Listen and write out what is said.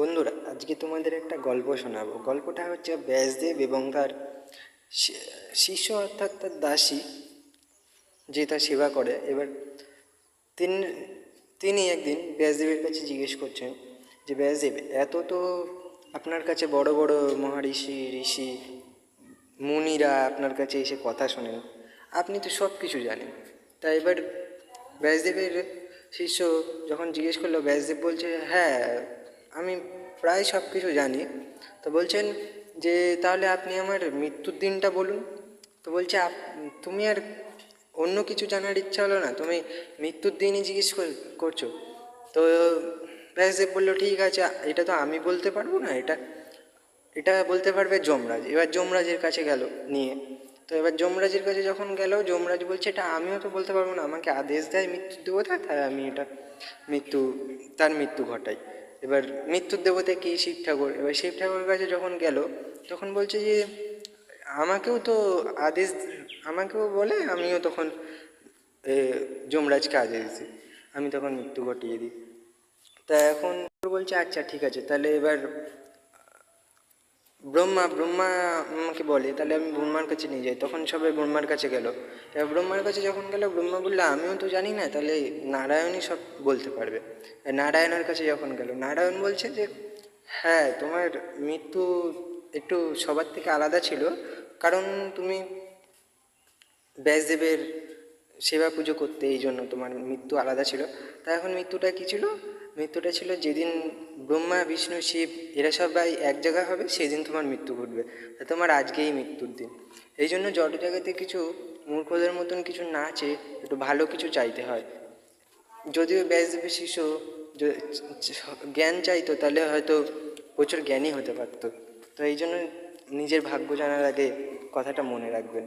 বন্ধুরা, আজকে তোমাদের একটা গল্প শোনাবো। গল্পটা হচ্ছে ব্যাসদেব এবং তার শিষ্য অর্থাৎ তার দাসী, যে তার সেবা করে। এবার তিনি তিনি একদিন ব্যাসদেবের কাছে জিজ্ঞেস করছেন যে, ব্যাসদেব, এত তো আপনার কাছে বড় বড় মহারিষি ঋষি মুনিরা আপনার কাছে এসে কথা শোনেন, আপনি তো সব কিছু জানেন। তাই এবার ব্যাসদেবের শিষ্য যখন জিজ্ঞেস করলো, ব্যাসদেব বলছে, হ্যাঁ, আমি প্রায় সব কিছু জানি। তো বলছেন যে, তাহলে আপনি আমার মৃত্যুর দিনটা বলুন। তো বলছে, তুমি আর অন্য কিছু জানার ইচ্ছা হলো না, তুমি মৃত্যুর দিনই জিজ্ঞেস করছো। তো ব্যাসদেব বললো, ঠিক আছে, এটা তো আমি বলতে পারবো না, এটা এটা বলতে পারবে যমরাজ। এবার যমরাজের কাছে গেল নিয়ে। তো এবার যমরাজের কাছে যখন গেল, যমরাজ বলছে, এটা আমিও তো বলতে পারবো না, আমাকে আদেশ দেয় মৃত্যুর দেবতা, তাই আমি এটা মৃত্যু তার মৃত্যু ঘটাই। এবার মৃত্যুর দেবতা কি? শিব ঠাকুর। এবার শিব ঠাকুরের কাছে যখন গেল, তখন বলছে যে, আমাকেও তো আদেশ, আমাকেও বলে, আমিও তখন যমরাজকে আদেশ দিই, আমি তখন মৃত্যু ঘটিয়ে দিই। তা এখন বলছে, আচ্ছা ঠিক আছে, তাহলে এবার ব্রহ্মা আমাকে বলে, তাহলে আমি ব্রহ্মার কাছে নিয়ে যাই। তখন সবাই ব্রহ্মার কাছে গেল। এবার ব্রহ্মার কাছে যখন গেল, ব্রহ্মা বললো, আমিও তো জানি না, তাহলে নারায়ণই সব বলতে পারবে। নারায়ণের কাছে যখন গেল, নারায়ণ বলছে যে, হ্যাঁ, তোমার মৃত্যু একটু সবার থেকে আলাদা ছিল, কারণ তুমি ব্যাসদেবের সেবা পুজো করতে, এই জন্য তোমার মৃত্যু আলাদা ছিল। তা এখন মৃত্যুটা কী ছিল? মৃত্যুটা ছিল যেদিন ব্রহ্মা বিষ্ণু শিব এরা সবাই এক জায়গা হবে, সেদিন তোমার মৃত্যু ঘটবে। তা তোমার আজকেই মৃত্যুর দিন। এই জন্য জড় জায়গাতে কিছু মূর্খদের মতন কিছু না চেয়ে একটু ভালো কিছু চাইতে হয়। যদিও ব্যাসদেবের শিষ্য জ্ঞান চাইতো, তাহলে হয়তো প্রচুর জ্ঞানী হতে পারতো। তো এই জন্য নিজের ভাগ্য জানার আগে কথাটা মনে রাখবেন।